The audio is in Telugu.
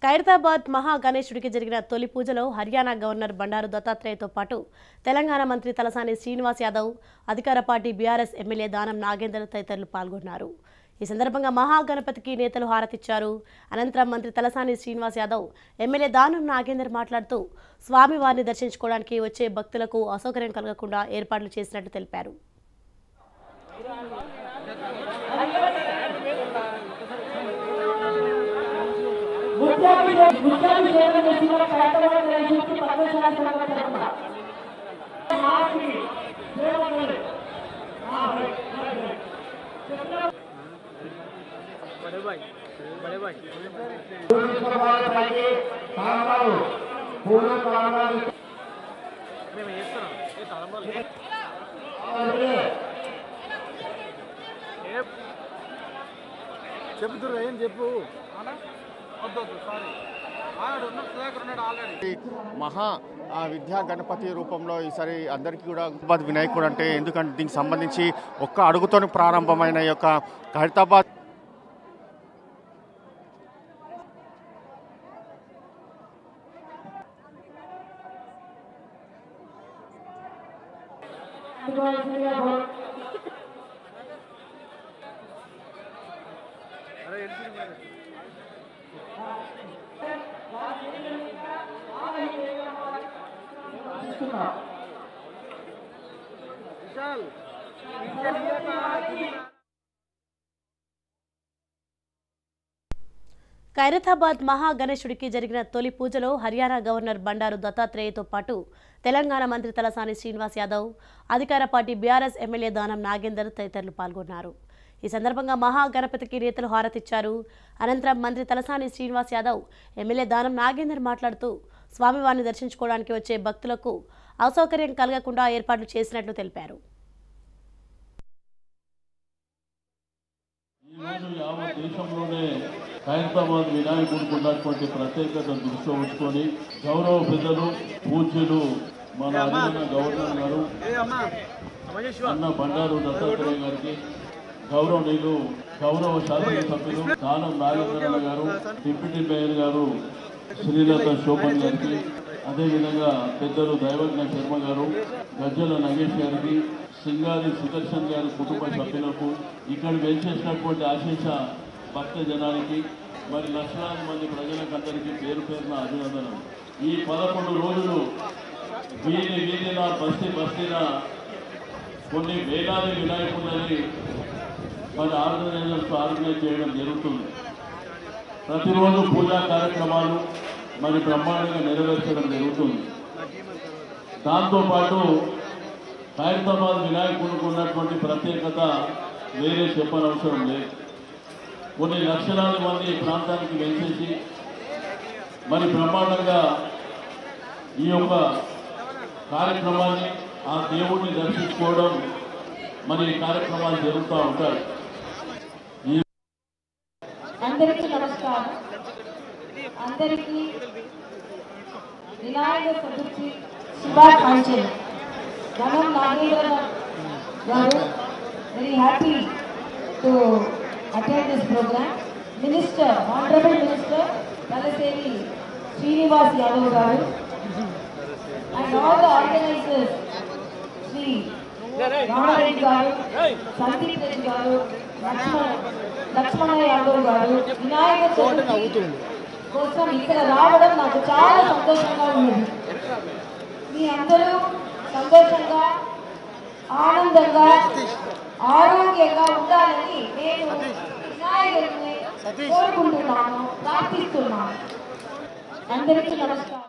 ఖైరతాబాద్ మహా గణేశుడికి జరిగిన తొలి పూజలో హర్యానా గవర్నర్ బండారు దత్తాత్రేయతో పాటు తెలంగాణ మంత్రి తలసాని శ్రీనివాస్ యాదవ్, అధికార party BRS MLA Danam Nagender తదితరులు పాల్గొన్నారు. ఈ సందర్భంగా మహాగణపతికి నేతలు హారతిచ్చారు. అనంతరం మంత్రి తలసాని శ్రీనివాస్ యాదవ్, ఎమ్మెల్యే దానం నాగేందర్ మాట్లాడుతూ స్వామివారిని దర్శించుకోవడానికి వచ్చే భక్తులకు అసౌకర్యం కలగకుండా ఏర్పాట్లు చేసినట్టు తెలిపారు. చెబుతురు ఏం చెప్పు మహా విద్యా గణపతి రూపంలో ఈసారి అందరికీ కూడా వినాయకుడు అంటే ఎందుకంటే దీనికి సంబంధించి ఒక్క అడుగుతో ప్రారంభమైన ఈ యొక్క ఖైరతాబాద్ ఖైరతాబాద్ మహా గణేశుడికి జరిగిన తొలి పూజలో హర్యానా గవర్నర్ బండారు దత్తాత్రేయతో పాటు తెలంగాణ మంత్రి తలసాని శ్రీనివాస్ యాదవ్, అధికార party BRS MLA Danam Nagender తదితరులు పాల్గొన్నారు. ఈ సందర్భంగా మహా గణపతికి నేతలు హారతిచ్చారు. అనంతరం మంత్రి తలసాని శ్రీనివాస్ యాదవ్, ఎమ్మెల్యే దానం నాగేందర్ మాట్లాడుతూ స్వామివారిని దర్శించుకోవడానికి వచ్చే భక్తులకు అసౌకర్యం కలగకుండా ఏర్పాట్లు చేసినట్లు తెలిపారు. ఖైరతాబాద్ వినాయకుడికి ఉన్నటువంటి ప్రత్యేకతను దృష్టిలో ఉంచుకొని గౌరవ పెద్దలు పూజ్యులు మన అధికార గవర్నర్ గారు అన్న బండారు దత్తాత్రేయ గారికి, గౌరవనీయులు గౌరవ శాసనసభ్యులు దానం నాగేంద్ర గారు, డిప్యూటీ మేయర్ గారు శ్రీలత శోభన్ గారికి, అదేవిధంగా పెద్దలు దైవజ్ఞ శర్మ గారు, గజ్జల నగేష్ గారికి, సింగారి సుదర్శన్ గారి కుటుంబ సభ్యులకు, ఇక్కడ వేచేసినటువంటి ఆశీష భక్త జనానికి, మరి లక్షలాది మంది ప్రజలకందరికీ పేరు పేరున అభినందనలు. ఈ 11 రోజులు వీధిన బస్తీన కొన్ని వేలాది వినాయకులని మరి ఆర్గనైజ్ చేయడం జరుగుతుంది. ప్రతిరోజు పూజా కార్యక్రమాలు మరి బ్రహ్మాండంగా నెరవేర్చడం జరుగుతుంది. దాంతోపాటు ఖైరతాబాద్ వినాయకుడికి ఉన్నటువంటి ప్రత్యేకత వేరే చెప్పనవసరం లేదు. కొన్ని లక్షలాది మంది ఈ ప్రాంతానికి వెళ్చేసి మరి బ్రహ్మాండంగా ఈ యొక్క కార్యక్రమాన్ని, ఆ దేవుడిని దర్శించుకోవడం మరి ఈ కార్యక్రమాలు జరుగుతూ ఉంటాయి. అందరికీ నమస్కారం. అందరికీ వినాయక చతుర్థి శుభాకాంక్షలు. దానం నాగేంద్ర గారు very happy to attend this program. Minister, Honorable Minister Talasani Srinivas Yadav garu and all the organizers, Sri Ramareddy garu, Sandeep Reddy garu, Lakshmana Yadav garu, Vinayaka Chaturthi కోసం ఇక్కడ రావడం నాకు చాలా సంతోషంగా ఉన్నది. మీ అందరూ సంతోషంగా, ఆనందంగా, ఆరోగ్యంగా ఉండాలని నేను వినాయకుడిని కోరుకుంటున్నాను, ప్రార్థిస్తున్నాను. అందరికీ నమస్కారం.